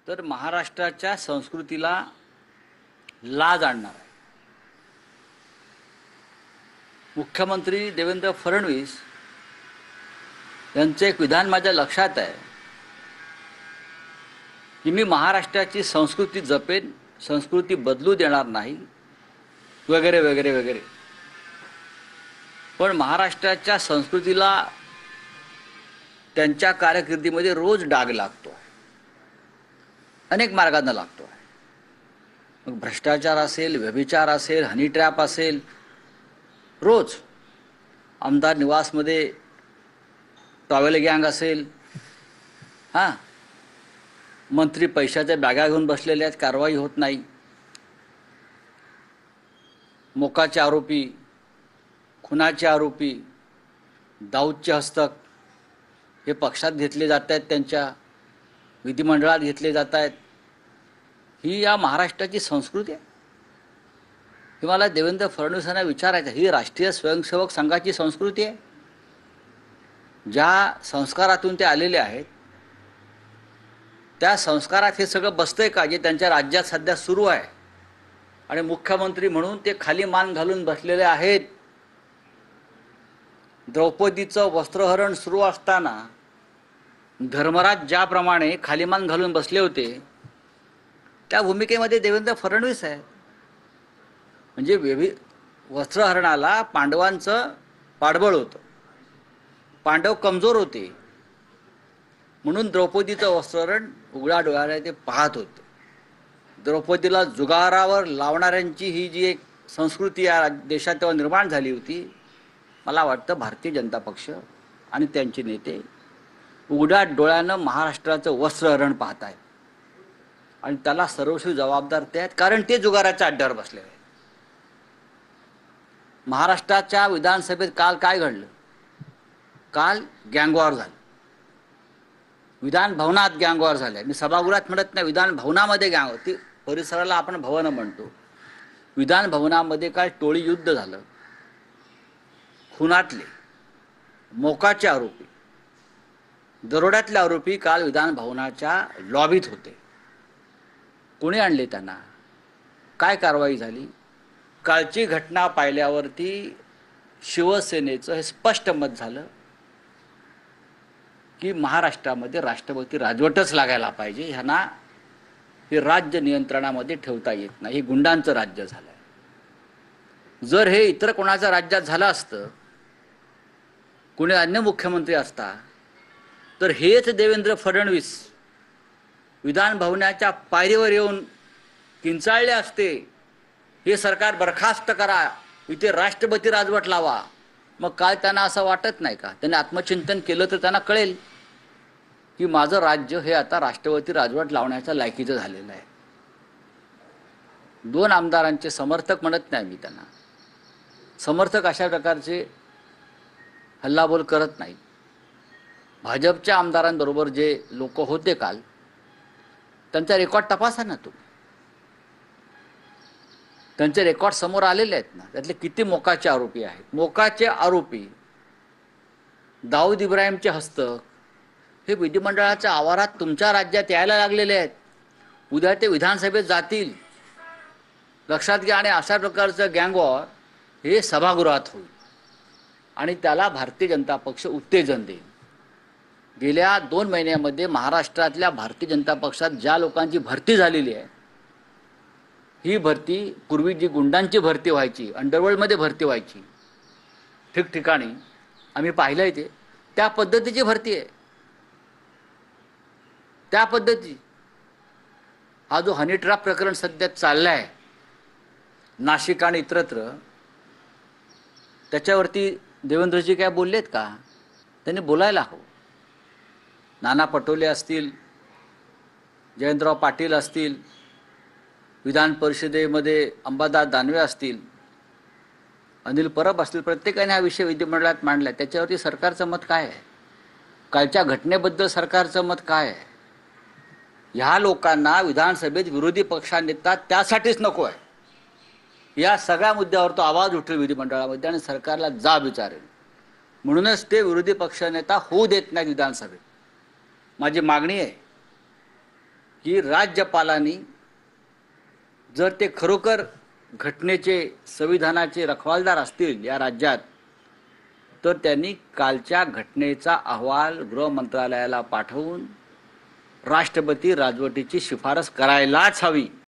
तर महाराष्ट्राच्या संस्कृतीला लाज आणणार आहे. मुख्यमंत्री देवेंद्र फडणवीस यांचे एक विधान माझ्या लक्षात आहे की मी महाराष्ट्राची संस्कृती जपेन, संस्कृती बदलू देणार नाही, वगैरे वगैरे वगैरे. पण महाराष्ट्राच्या संस्कृतीला त्यांच्या कारकिर्दीमध्ये रोज डाग लागतो आहे, अनेक मार्गांना लागतो आहे. मग भ्रष्टाचार असेल, व्यभिचार असेल, हनी ट्रॅप असेल, रोज आमदार निवासमध्ये टॉवेल गँग असेल, हां, मंत्री पैशाच्या बॅगा घेऊन बसलेले आहेत, कारवाई होत नाही. मोकाचे आरोपी, खुनाचे आरोपी, दाऊदचे हस्तक हे पक्षात घेतले जात आहेत, त्यांच्या विधिमंडळात घेतले जात आहेत. ही या महाराष्ट्राची संस्कृती आहे. ही मला देवेंद्र फडणवीसांना विचारायचं, ही राष्ट्रीय स्वयंसेवक संघाची संस्कृती आहे. ज्या संस्कारातून ते आलेले आहेत त्या संस्कारात हे सगळं बसतंय का जे त्यांच्या राज्यात सध्या सुरू आहे. आणि मुख्यमंत्री म्हणून ते खाली मान घालून बसलेले आहेत. द्रौपदीचं वस्त्रहरण सुरू असताना धर्मराज ज्याप्रमाणे खाली मान घालून बसले होते त्या भूमिकेमध्ये देवेंद्र फडणवीस आहे. म्हणजे वस्त्रहरणाला पांडवांचं पाठबळ होतं, पांडव कमजोर होते, म्हणून द्रौपदीचं वस्त्रहरण उघड्या डोळ्याने ते पाहत होते. द्रौपदीला जुगारावर लावणाऱ्यांची ही जी एक संस्कृती या देशात तेव्हा निर्माण झाली होती, मला वाटतं भारतीय जनता पक्ष आणि त्यांचे नेते उघड्या डोळ्यानं महाराष्ट्राचं वस्त्रहरण पाहत आहेत आणि त्याला सर्वस्वी जबाबदार ते आहेत, कारण ते जुगाराच्या अड्ड्यावर बसले आहेत. महाराष्ट्राच्या विधानसभेत काल काय घडलं? काल गँगवॉर झालं, विधान भवनात गँगवॉर झाले. मी सभागृहात म्हणत नाही, विधान भवनामध्ये गँग, ती परिसराला आपण भवन म्हणतो. विधान भवनामध्ये काल टोळी युद्ध झालं. खुनातले, मोकाचे आरोपी, दरोड्यातले आरोपी काल विधान भवनाच्या लॉबीत होते. कोणी आणले त्यांना? काय कारवाई झाली? कालची घटना पाहिल्यावरती शिवसेनेचं हे स्पष्ट मत झालं की महाराष्ट्रामध्ये राष्ट्रपती राजवटच लागायला पाहिजे. ह्यांना हे राज्य नियंत्रणामध्ये ठेवता येत नाही, हे गुंडांचं राज्य झालं आहे. जर हे इतर कोणाच्या राज्यात झालं असतं, कुणी अन्य मुख्यमंत्री असता, तर हेच देवेंद्र फडणवीस विधान भवनाच्या पायरीवर येऊन किंचाळले असते, हे सरकार बरखास्त करा, इथे राष्ट्रपती राजवट लावा. मग काय त्यांना असं वाटत नाही का? त्यांनी आत्मचिंतन केलं तर त्यांना कळेल की माझं राज्य हे आता राष्ट्रपती राजवट लावण्याच्या लायकीचं झालेलं आहे. 2 आमदारांचे समर्थक म्हणत नाही मी त्यांना, समर्थक अशा प्रकारचे हल्लाबोल करत नाहीत. भाजपच्या आमदारांबरोबर जे लोक होते काल, त्यांचा रेकॉर्ड तपासा ना तुम्ही. त्यांचे रेकॉर्ड समोर आलेले आहेत ना. त्यातले किती मोकाचे आरोपी आहेत. मोकाचे आरोपी दाऊद इब्राहिमचे हस्तक हे विधिमंडळाच्या आवारात तुमच्या राज्यात यायला लागलेले आहेत. उद्या ते विधानसभेत जातील, लक्षात घ्या. आणि अशा प्रकारचं गँगवॉर हे सभागृहात होईल आणि त्याला भारतीय जनता पक्ष उत्तेजन देईल. गेल्या 2 महिन्यामध्ये महाराष्ट्रातल्या भारतीय जनता पक्षात ज्या लोकांची भरती झालेली आहे, ही भरती पूर्वी जी गुंडांची भरती व्हायची, अंडरवर्ल्डमध्ये भरती व्हायची ठिकठिकाणी, आम्ही पाहिलं आहे ते, त्या पद्धतीची भरती आहे. त्या पद्धती. हा जो हनी ट्रॅप प्रकरण सध्या चाललं आहे नाशिक आणि इतरत्र, त्याच्यावरती देवेंद्रजी काय बोललेत का? त्यांनी बोलायला हवं. नाना पटोले असतील, जयंतराव पाटील असतील, विधान परिषदेमध्ये अंबादास दानवे असतील, अनिल परब असतील, प्रत्येकाने हा विषय विधिमंडळात मांडला. त्याच्यावरती सरकारचं मत काय आहे? कालच्या घटनेबद्दल सरकारचं मत काय आहे? ह्या लोकांना विधानसभेत विरोधी पक्षनेता त्यासाठीच नको आहे. या सगळ्या मुद्द्यावर तो आवाज उठेल विधिमंडळामध्ये आणि सरकारला जाब विचारेल. म्हणूनच ते विरोधी पक्षनेता होऊ देत नाहीत विधानसभेत. माझी मागणी आहे की राज्यपालांनी जर ते खरोखर घटनेचे संविधानाचे रखवालदार असतील या राज्यात, तर त्यांनी कालच्या घटनेचा अहवाल गृह मंत्रालयाला पाठवून राष्ट्रपती राजवटीची शिफारस करायलाच हवी.